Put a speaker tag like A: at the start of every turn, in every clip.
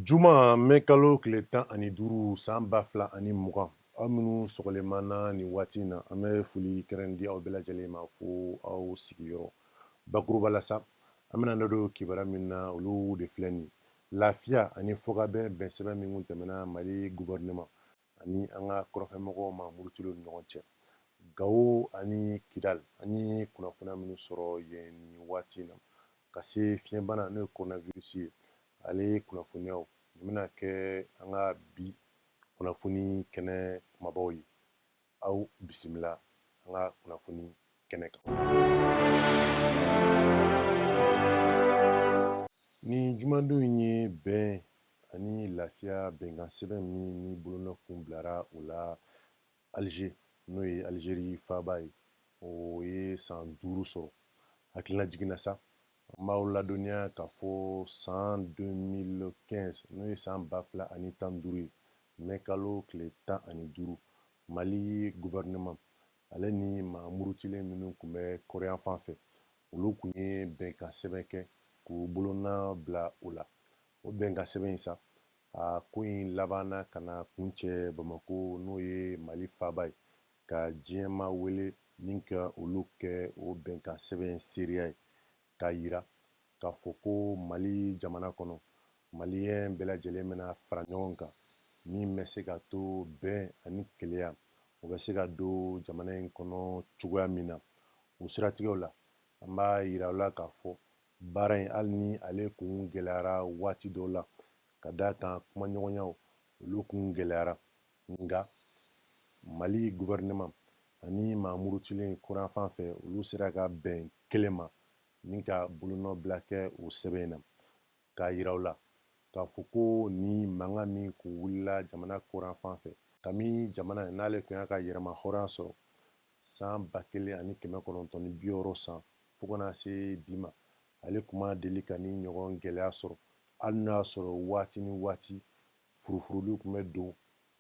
A: Juma mɛ kalo tile 15 san 2020 aw minnu sɔgɔlemana ni waati in na an bɛ foli kɛrɛn di aw bɛɛ lajɛlen ma fo aw sigiyɔrɔ bakuruba la sa an bɛna da don kibaruya min na olu de filɛ nin lafiya ani fɔkabɛn bɛn sɛbɛn min tɛmɛna Mali gouvernement ani an ka kɔrɔnfɛmɔgɔw ma murutilen ni ɲɔgɔn cɛ Gao ani Kidal an ye kunnafoniya minnu sɔrɔ yen ni waati in na ka se fiɲɛbana n'o ye coronavirus ye ale kunnafoniyaw nin bɛna kɛ an ka bi kunnafoni kɛnɛ kumabaw ye aw bisimila an ka kunnafoni kɛnɛ kan. Ni jumadon in ye bɛn ani lafiya bɛnkan sɛbɛn min ni bolonɔkun bilara o la Alize n'o ye Alizeri faaba ye o ye san 5 sɔrɔ hakilina jiginna sa an b'aw ladɔnniya k'a fɔ san 2015 n'o ye san 2015 ye mɛ kalo tile 15 Mali gouvernement ale ni maa murutilen minnu tun bɛ kɔrɔyan fan fɛ olu tun ye bɛnkan sɛbɛn kɛ k'u bolona bila o la o bɛnkan sɛbɛn in sa a ko in labanna ka na kun cɛ Bamako n'o ye Mali faaba ye ka diɲɛma wele ni ka olu kɛ o bɛnkan sɛbɛn seereya ye k'a yira k'a fɔ ko Mali jamana kɔnɔ maliyɛn bɛɛ lajɛlen bɛna fara ɲɔgɔn kan min bɛ se ka to bɛn ani keleya o bɛ se ka don jamana in kɔnɔ cogoya min na o siratigɛw la an b'a yira u la k'a fɔ baara in hali ni ale kun gɛlɛyara waati dɔw la ka d'a kan kumaɲɔgɔnyaw olu kun gɛlɛyara nka Mali gouvernement ani maa murutilen kɔrɔyan fan fɛ olu sera ka bɛn kelen ma ni ka bolonɔ bila kɛ o sɛbɛn in na k'a yira u la k'a fɔ ko ni mankan min kun wulila jamana kɔrɔyan fan fɛ kami jamana in n'ale tun y'a ka yɛrɛma hɔrɔnya sɔrɔ san 1960 san fo kana se bi ma ale kun ma deli ka ni ɲɔgɔn gɛlɛya sɔrɔ hali n'a y'a sɔrɔ waati ni waati furufuruliw tun bɛ don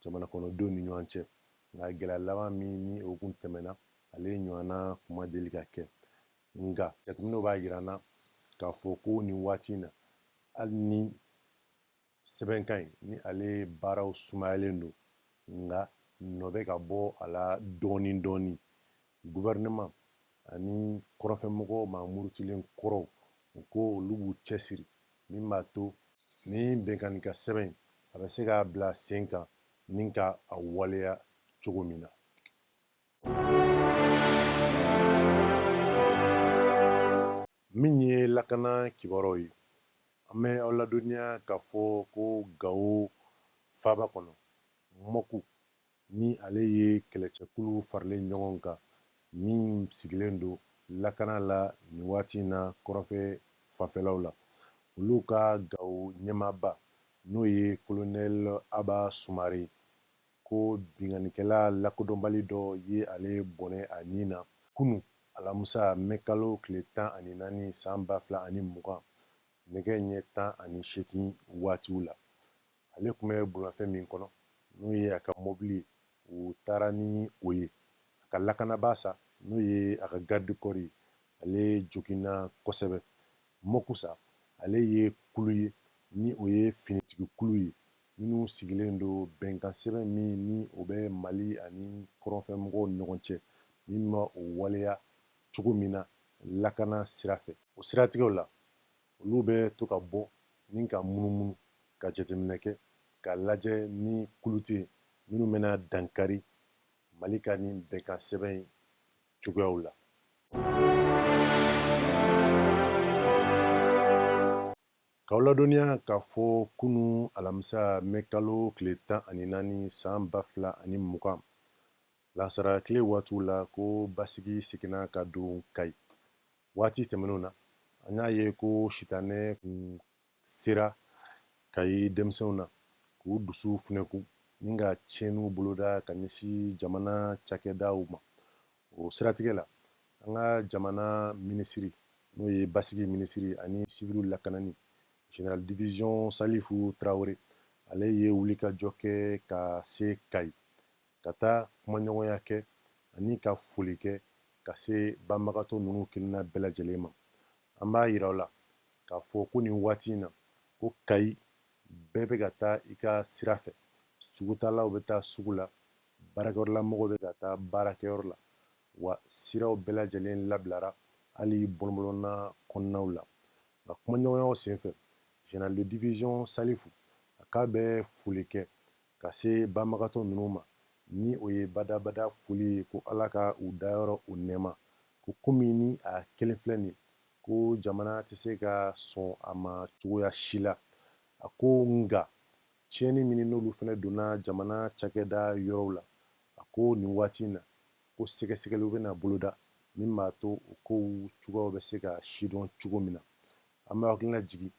A: jamana kɔnɔdenw ni ɲɔgɔn cɛ nka gɛlɛya laban min ni o kun tɛmɛna ale ɲɔgɔnna kun ma deli ka kɛ nka jateminɛw b'a yira an na k'a fɔ ko nin waati in na hali ni sɛbɛnkan in ni ale baaraw sumayalen don nka nɔ bɛ ka bɔ a la dɔɔni dɔɔni gouvernement ani kɔrɔnfɛmɔgɔw maa murutilen kɔrɔw u ko olu b'u cɛsiri min b'a to ni bɛnkanika sɛbɛn in a bɛ se k'a bila sen kan ni ka a waleya cogo min na. Min ye lakana kibaruyaw ye an bɛ aw ladɔnniya k'a fɔ ko Gao faaba kɔnɔ Mɔku ni ale ye kɛlɛcɛkulu faralen ɲɔgɔn kan min sigilen don lakana la nin waati in na kɔrɔnfɛ fanfɛlaw la olu ka Gao ɲɛmaaba n'o ye colonel Aba Sumare ko bingannikɛla lakodɔnbali dɔ ye ale bɔnɛ a nin na kunun alamisa mɛ kalo tile 14 san 2020 nɛgɛ ɲɛ 18 waatiw la ale tun bɛ bolimafɛn min kɔnɔ n'o ye a ka mɔbili ye u taara ni o ye a ka lakanabaa sa n'o ye a ka garde corps ye ale joginna kosɛbɛ Mɔku sa ale ye kulu ye ni o ye finitigi kulu ye minnu sigilen don bɛnkan sɛbɛn min ni o bɛ Mali ani kɔrɔnfɛmɔgɔw ni ɲɔgɔn cɛ min ma o waleya cogo min na lakana sira fɛ o siratigɛw la olu bɛ to ka bɔ ni ka munumunu ka jateminɛ kɛ k'a lajɛ ni kulu tɛ yen minnu bɛna dankari Mali ka nin bɛnkan sɛbɛn in cogoyaw la. K'aw ladɔnniya k'a fɔ kunun alamisa mɛ kalo tile 14 san 2020 lansara tile waatiw la ko basigi seginna ka don Kayi waati tɛmɛnenw na an y'a ye ko sitanɛ kun sera Kayi denmisɛnw na k'u dusu funɛkun ni ka tiɲɛniw boloda ka ɲɛsin jamana cakɛdaw ma o siratigɛ la an ka jamana minisiri n'o ye basigi minisiri ani siviliw lakanani General Division Salifu Tarawele ale ye wulikajɔ kɛ ka se Kayi ka taa kumaɲɔgɔnya kɛ ani ka foli kɛ ka se banbagatɔ ninnu kelenna bɛɛ lajɛlen ma an b'a yira u la k'a fɔ ko nin waati in na ko Kayi bɛɛ bɛ ka taa i ka sira fɛ. Sugutalaw bɛ taa sugu la, baarakɛyɔrɔlamɔgɔw bɛ ka taa baarakɛyɔrɔ la, wa siraw bɛɛ lajɛlen labilara hali bɔlɔn kɔnɔnaw la. Nka kumaɲɔgɔnyaw senfɛ, Général de division Salifu a k'a bɛ foli kɛ ka se banbagatɔ ninnu ma, ni o ye badabada foli ye ko Ala ka u dayɔrɔ u nɛɛma, ko komi ni a kelen filɛ nin ye, ko jamana tɛ se ka sɔn a ma cogoya si la. A ko nga tiɲɛni min n'olu fana donna jamana cakɛda yɔrɔw la, a ko nin waati in na, ko sɛgɛsɛgɛliw bɛna boloda min b'a to o kow cogoyaw bɛ se ka sidɔn cogo min na. An bɛ hakilina jigin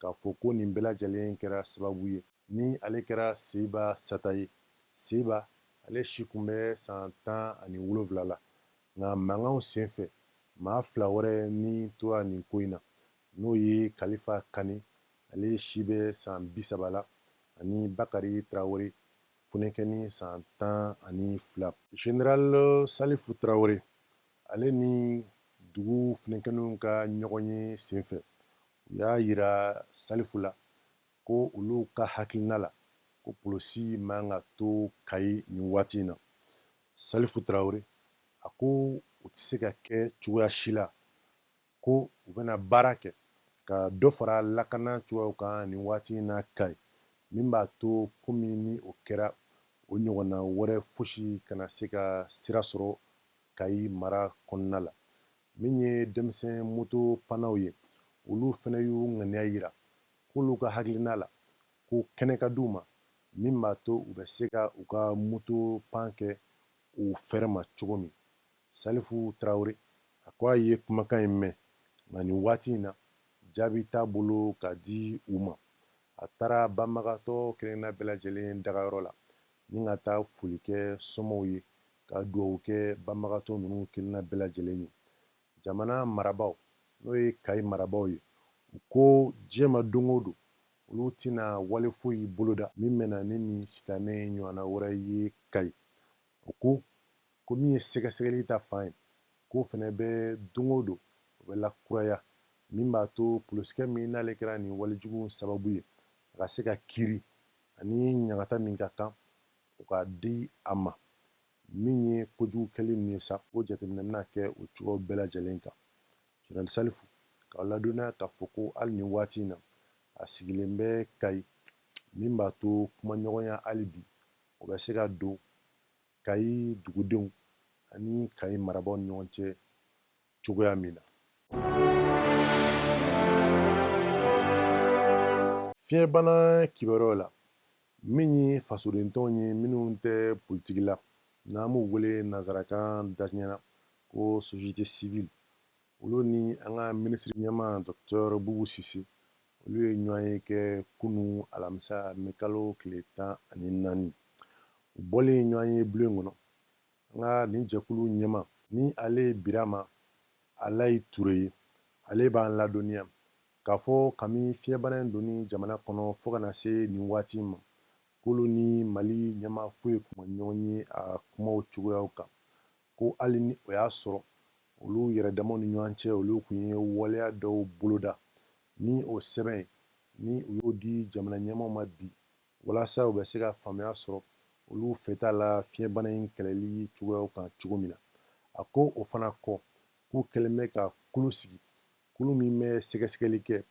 A: k'a fɔ ko nin bɛɛ lajɛlen kɛra sababu ye ni ale kɛra Seyiba Sata ye. Seyiba ale si kun bɛ san 17 la, nka mankanw senfɛ maa 2 wɛrɛ ni tora nin ko in na, n'o ye Kalifa Kani, ale si bɛ san 30 la, ani Bakari Tarawele Funekɛni san 12. Général Salifu Tarawele ale ni dugu Funekɛniw ka ɲɔgɔn ye senfɛ, u y'a yira Salifu la ko olu ka hakilina la ko polisi man ka to Kayi nin waati in na. Salifu Tarawele a ko u tɛ se ka kɛ cogoya si la, ko u bɛna baara kɛ ka dɔ fara lakana cogoyaw kan nin waati in na Kayi, min b'a to komi ni o kɛra, o ɲɔgɔnna wɛrɛ fosi kana se ka sira sɔrɔ Kayi mara kɔnɔna la. Min ye denmisɛn moto pannaw ye, olu fana y'u ŋaniya yira k'olu ka hakilina la ko kɛnɛ ka d'u ma min b'a to u bɛ se ka u ka moto pan kɛ u fɛrɛ ma cogo min. Salifu Tarawele a ko a ye kumakan in mɛn, nka nin waati in na jaabi t'a bolo ka di u ma. A taara banbagatɔ kelenna bɛɛ lajɛlen dagayɔrɔ la ni ka taa foli kɛ somɔgɔw ye, ka dugawu kɛ banbagatɔ ninnu kelenna bɛɛ lajɛlen ye. Jamana marabaaw n'o ye Kayi marabaaw ye, u ko diɲɛ ma don o don olu tɛna wale foyi boloda min bɛna ni nin sitanɛ ɲɔgɔnna wɛrɛ ye Kayi. O ko min ye sɛgɛsɛgɛli ta fan ye, k'o fana bɛ don o don o bɛ lakuraya min b'a to polosikɛ min n'ale kɛra nin walejugu sababu ye, a ka se ka kiiri ani ɲagata min ka kan o ka di a ma. Min ye kojugu kɛli ninnu ye sa, o jateminɛ bɛna kɛ o cogo bɛɛ lajɛlen kan. Général Salifu k'aw ladɔnniya k'a fɔ ko hali nin waati in na a sigilen bɛ Kayi, min b'a to kumaɲɔgɔnya hali bi o bɛ se ka don Kayi dugudenw ani Kayi marabaaw ni ɲɔgɔn cɛ cogoya min na. Fiɲɛbana kibaruyaw la, min ye fasodentɔnw ye minnu tɛ politiki la, n'an b'u wele nanzarakan daɲɛna ko société civile, olu ni an ka minisiri ɲɛma Dr Bubu Sise, olu ye ɲɔgɔn ye kɛ kunun alamisa mai kalo tile 14. U bɔlen ɲɔgɔn ye bulon kɔnɔ, an ka nin jɛkulu ɲɛma ni ale ye Birama Alayi Ture ye, ale b'an ladɔnniya k'a fɔ kami fiɲɛbana in donni jamana kɔnɔ fo kana se nin waati ma, k'olu ni Mali ɲɛma foyi kuma ɲɔgɔn ye a kumaw cogoyaw kan, ko hali ni o y'a sɔrɔ olu yɛrɛdamaw ni ɲɔgɔn cɛ olu kun ye waleya dɔw boloda ni o sɛbɛn ni u y'o di jamana ɲɛmaw ma bi walasa u bɛ se ka faamuya sɔrɔ olu fɛta la fiɲɛbana in kɛlɛli cogoyaw kan cogo min na. A ko o fana kɔ k'u kɛlen bɛ ka kulu sigi, kulu min bɛ sɛgɛsɛgɛli kɛ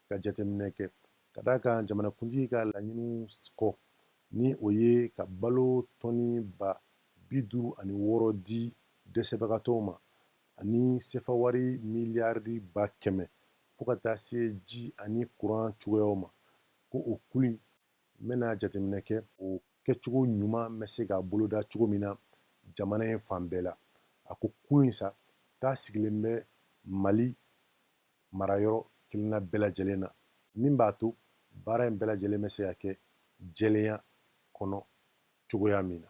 A: ka jateminɛ kɛ ka d'a kan jamanakuntigi ka laɲiniw kɔ ni o ye ka balo tɔnni ba 56 di dɛsɛbagatɔw ma ani sefa wari miliyari ba 100 fo ka taa se ji ani kuran cogoyaw ma, ko o kulu in bɛna jateminɛ kɛ o kɛcogo ɲuman bɛ se ka boloda cogo min na jamana in fan bɛɛ la. A ko kulu in sa k'a sigilen bɛ Mali marayɔrɔ kelenna bɛɛ lajɛlen na, min b'a to baara in bɛɛ lajɛlen bɛ se ka kɛ jɛlenya kɔnɔ cogoya min na.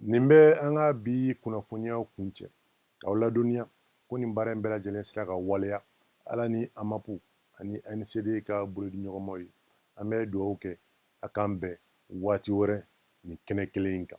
A: Nin bɛ an ka bi kunnafoniyaw kuncɛ, k'aw ladɔnniya ko nin baara in bɛɛ lajɛlen sera ka waleya Ala ni AMAPU ani ANCD ka bolodiɲɔgɔnmaw ye. An bɛ dugawu kɛ a k'an bɛn waati wɛrɛ nin kɛnɛ kelen in kan.